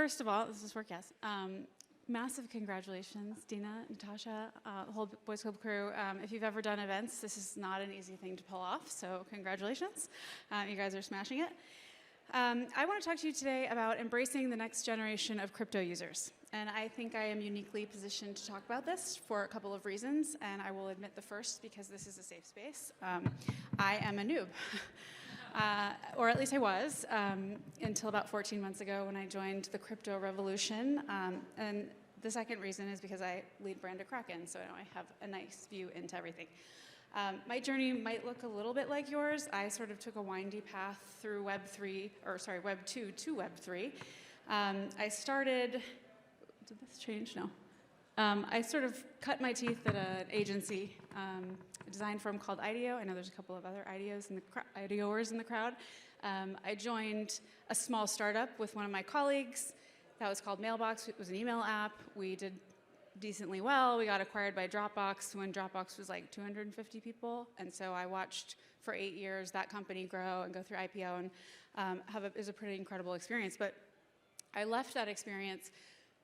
first of all, this is for Cass. Massive congratulations, Dina, Natasha, the whole Boys Club crew. If you've ever done events, this is not an easy thing to pull off, so congratulations. You guys are smashing it. I want to talk to you today about embracing the next generation of crypto users. And I think I am uniquely positioned to talk about this for a couple of reasons, and I will admit the first because this is a safe space. I am a noob. Or at least I was, until about 14 months ago when I joined the crypto revolution. And the second reason is because I lead brand at Kraken, so I have a nice view into everything. My journey might look a little bit like yours. I sort of took a windy path through Web 2 to Web 3. I started, did this change? No. I sort of cut my teeth at an agency, a design firm called IDEO. I know there's a couple of other IDEOers in the crowd. I joined a small startup with one of my colleagues. That was called Mailbox. It was an email app. We did decently well. We got acquired by Dropbox when Dropbox was like 250 people. And so I watched for 8 years that company grow and go through IPO, and it was a pretty incredible experience. But I left that experience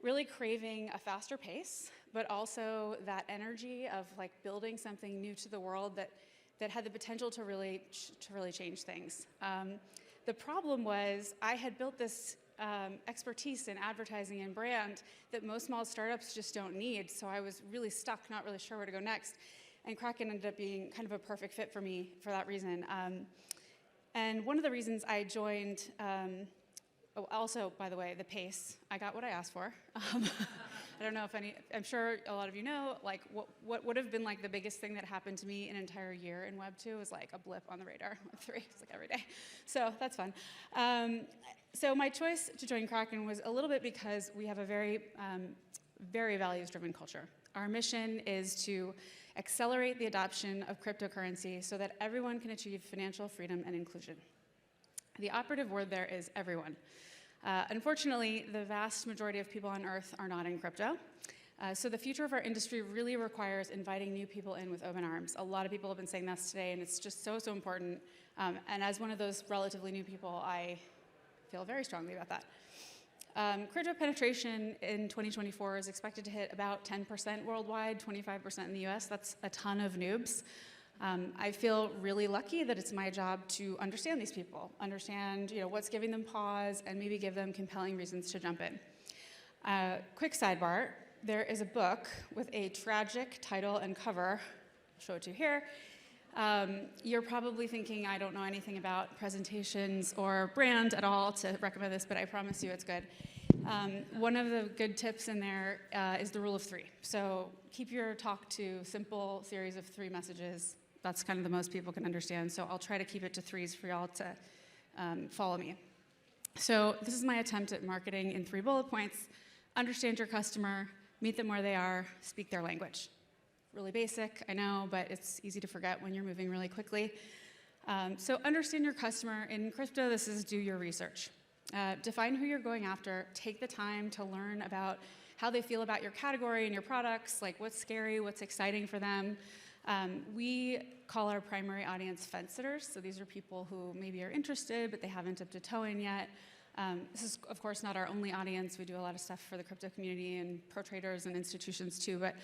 really craving a faster pace, but also that energy of like building something new to the world that had the potential to really change things. The problem was I had built this expertise in advertising and brand that most small startups just don't need, so I was really stuck, not really sure where to go next. And Kraken ended up being kind of a perfect fit for me for that reason. And one of the reasons I joined, also, by the way, the pace. I got what I asked for. I don't know if I'm sure a lot of you know, like what would have been like the biggest thing that happened to me an entire year in Web 2 was like a blip on the radar. Web 3, it's like every day. So that's fun. So my choice to join Kraken was a little bit because we have a very, very values-driven culture. Our mission is to accelerate the adoption of cryptocurrency so that everyone can achieve financial freedom and inclusion. The operative word there is everyone. Unfortunately, the vast majority of people on Earth are not in crypto. So the future of our industry really requires inviting new people in with open arms. A lot of people have been saying this today, and it's just so, so important. And as one of those relatively new people, I feel very strongly about that. Crypto penetration in 2024 is expected to hit about 10% worldwide, 25% in the US. That's a ton of noobs. I feel really lucky that it's my job to understand these people, understand what's giving them pause, and maybe give them compelling reasons to jump in. Quick sidebar, there is a book with a tragic title and cover. I'll show it to you here. You're probably thinking I don't know anything about presentations or brand at all to recommend this, but I promise you it's good. One of the good tips in there is the rule of 3. So keep your talk to simple series of 3 messages. That's kind of the most people can understand. So I'll try to keep it to 3s for y'all to follow me. So this is my attempt at marketing in 3 bullet points. Understand your customer, meet them where they are, speak their language. Really basic, I know, but it's easy to forget when you're moving really quickly. So understand your customer. In crypto, this is do your research. Define who you're going after. Take the time to learn about how they feel about your category and your products, like what's scary, what's exciting for them. We call our primary audience fence sitters. So these are people who maybe are interested, but they haven't dipped a toe in yet. This is, of course, not our only audience. We do a lot of stuff for the crypto community and pro traders and institutions too, but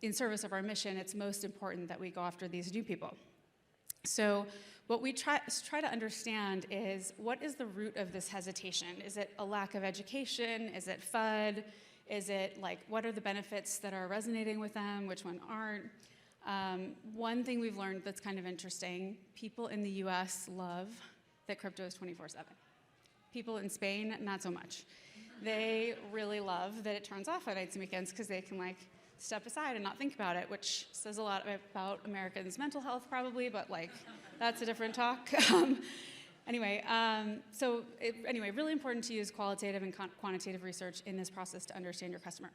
in service of our mission, it's most important that we go after these new people. So what we try to understand is, what is the root of this hesitation? Is it a lack of education? Is it FUD? Is it like, what are the benefits that are resonating with them? Which one aren't? One thing we've learned that's kind of interesting, people in the US love that crypto is 24/7. People in Spain, not so much. They really love that it turns off on nights and weekends because they can like step aside and not think about it, which says a lot about Americans' mental health probably, but like that's a different talk. Anyway, really important to use qualitative and quantitative research in this process to understand your customer.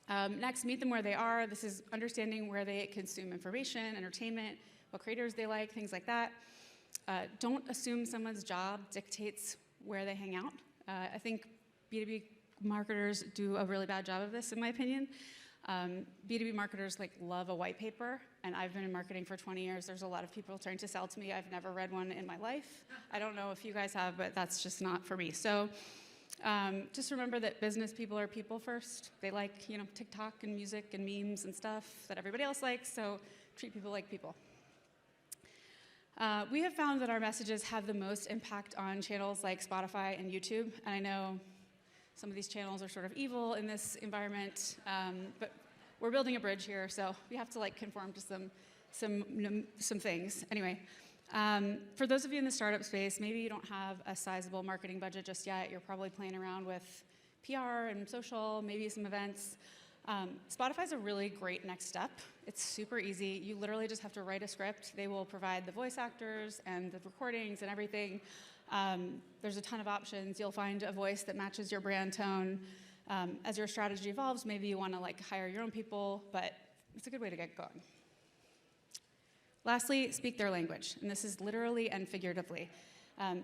Next, meet them where they are. This is understanding where they consume information, entertainment, what creators they like, things like that. Don't assume someone's job dictates where they hang out. I think B2B marketers do a really bad job of this, in my opinion. B2B marketers love a white paper, and I've been in marketing for 20 years. There's a lot of people trying to sell to me. I've never read one in my life. I don't know if you guys have, but that's just not for me. So Just remember that business people are people first. They like, TikTok and music and memes and stuff that everybody else likes, so treat people like people. We have found that our messages have the most impact on channels like Spotify and YouTube, and I know some of these channels are sort of evil in this environment, but we're building a bridge here, so we have to conform to some things. Anyway, for those of you in the startup space, maybe you don't have a sizable marketing budget just yet. You're probably playing around with PR and social, maybe some events. Spotify's a really great next step. It's super easy. You literally just have to write a script. They will provide the voice actors and the recordings and everything. There's a ton of options. You'll find a voice that matches your brand tone. As your strategy evolves, maybe you want to hire your own people, but it's a good way to get going. Lastly, speak their language, and this is literally and figuratively.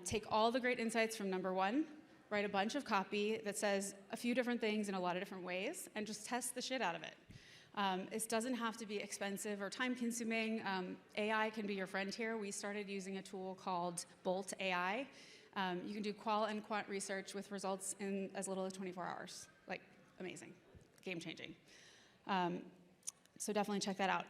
Take all the great insights from number one, write a bunch of copy that says a few different things in a lot of different ways, and just test the shit out of it. It doesn't have to be expensive or time-consuming. AI can be your friend here. We started using a tool called Bolt AI. You can do qual and quant research with results in as little as 24 hours. Amazing, game-changing. So definitely check that out.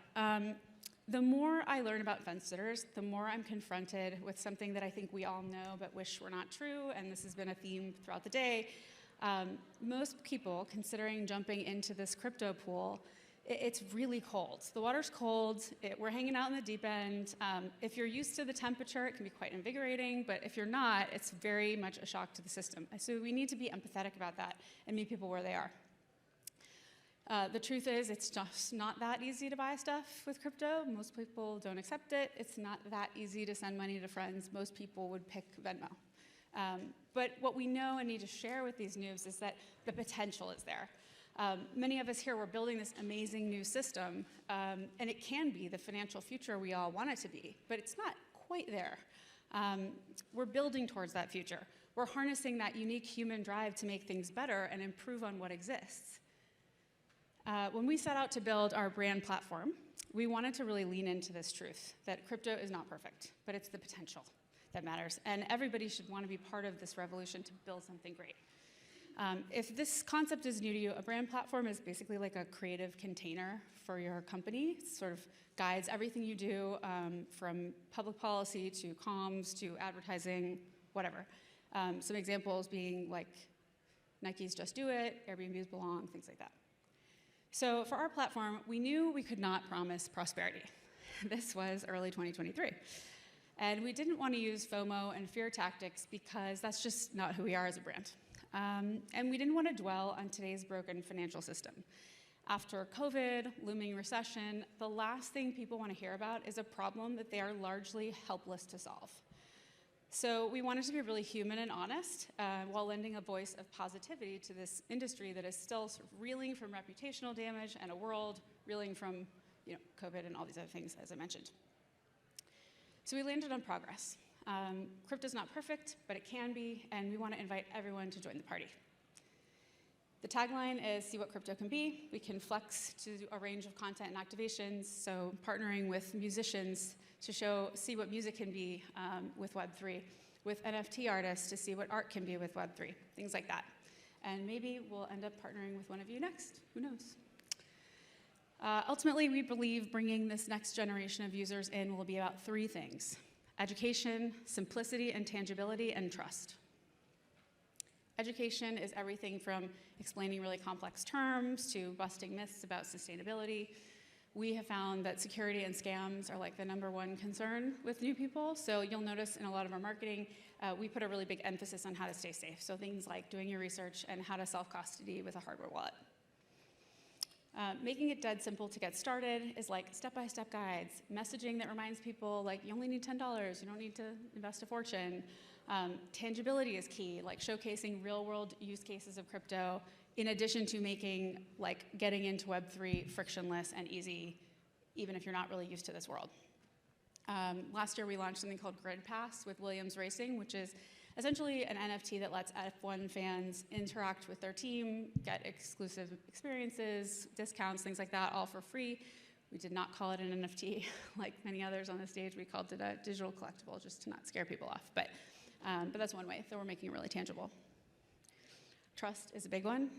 The more I learn about fence sitters, the more I'm confronted with something that I think we all know but wish were not true, and this has been a theme throughout the day. Most people considering jumping into this crypto pool, it's really cold. The water's cold, we're hanging out in the deep end. If you're used to the temperature, it can be quite invigorating, but if you're not, it's very much a shock to the system. So we need to be empathetic about that and meet people where they are. The truth is, it's just not that easy to buy stuff with crypto. Most people don't accept it. It's not that easy to send money to friends. Most people would pick Venmo. But what we know and need to share with these noobs is that the potential is there. Many of us here, we're building this amazing new system, and it can be the financial future we all want it to be, but it's not quite there. We're building towards that future. We're harnessing that unique human drive to make things better and improve on what exists. When we set out to build our brand platform, we wanted to really lean into this truth, that crypto is not perfect, but it's the potential that matters, and everybody should want to be part of this revolution to build something great. If this concept is new to you, a brand platform is basically like a creative container for your company. It sort of guides everything you do, from public policy to comms to advertising, whatever. Some examples being Nike's Just Do It, Airbnb's Belong, things like that. So for our platform, we knew we could not promise prosperity. This was early 2023. And we didn't want to use FOMO and fear tactics because that's just not who we are as a brand. And we didn't want to dwell on today's broken financial system. After COVID, looming recession, the last thing people want to hear about is a problem that they are largely helpless to solve. So we wanted to be really human and honest while lending a voice of positivity to this industry that is still sort of reeling from reputational damage and a world reeling from COVID and all these other things, as I mentioned. So we landed on progress. Crypto's not perfect, but it can be, and we want to invite everyone to join the party. The tagline is, see what crypto can be. We can flex to a range of content and activations, so partnering with musicians to see what music can be with Web3, with NFT artists to see what art can be with Web3, things like that. And maybe we'll end up partnering with one of you next, who knows? Ultimately, we believe bringing this next generation of users in will be about three things: education, simplicity and tangibility, and trust. Education is everything from explaining really complex terms to busting myths about sustainability. We have found that security and scams are the #1 concern with new people. So you'll notice in a lot of our marketing, we put a really big emphasis on how to stay safe. So things like doing your research and how to self-custody with a hardware wallet. Making it dead simple to get started is step-by-step guides, messaging that reminds people you only need $10, you don't need to invest a fortune. Tangibility is key, showcasing real-world use cases of crypto, in addition to making getting into Web3 frictionless and easy, even if you're not really used to this world. Last year we launched something called Grid Pass with Williams Racing, which is essentially an NFT that lets F1 fans interact with their team, get exclusive experiences, discounts, things like that, all for free. We did not call it an NFT like many others on the stage. We called it a digital collectible just to not scare people off. But that's one way that we're making it really tangible. Trust is a big one.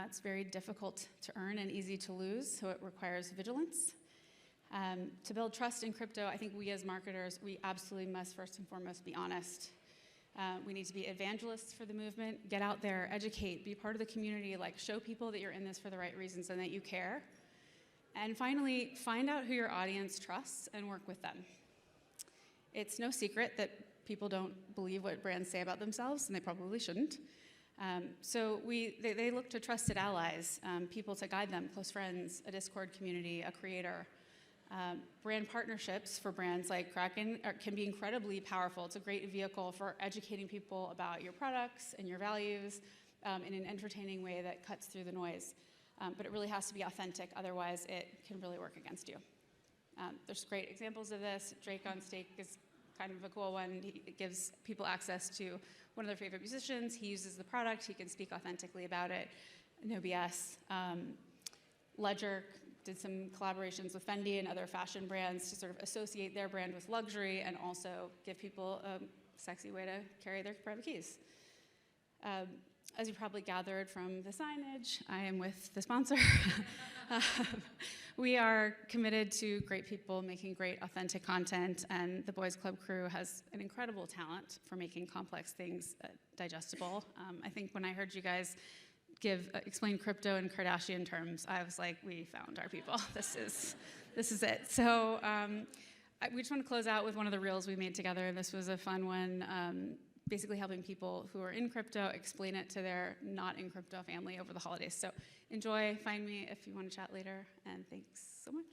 It's very difficult to earn and easy to lose, so it requires vigilance. To build trust in crypto, I think we as marketers, we absolutely must first and foremost be honest. We need to be evangelists for the movement, get out there, educate, be part of the community, like show people that you're in this for the right reasons and that you care. And finally, find out who your audience trusts and work with them. It's no secret that people don't believe what brands say about themselves, and they probably shouldn't. So they look to trusted allies, people to guide them, close friends, a Discord community, a creator. Brand partnerships for brands like Kraken can be incredibly powerful. It's a great vehicle for educating people about your products and your values in an entertaining way that cuts through the noise. But it really has to be authentic, otherwise it can really work against you. There's great examples of this. Drake on Stake is kind of a cool one. It gives people access to one of their favorite musicians. He uses the product. He can speak authentically about it. newbs. Ledger did some collaborations with Fendi and other fashion brands to sort of associate their brand with luxury and also give people a sexy way to carry their private keys. As you probably gathered from the signage, I am with the sponsor. We are committed to great people making great, authentic content, and the Boys Club crew has an incredible talent for making complex things digestible. I think when I heard you guys explain crypto in Kardashian terms, I was like, we found our people. This is it. So we just want to close out with one of the reels we made together. This was a fun one. Basically helping people who are in crypto explain it to their not in crypto family over the holidays. So enjoy, find me if you want to chat later, and thanks so much.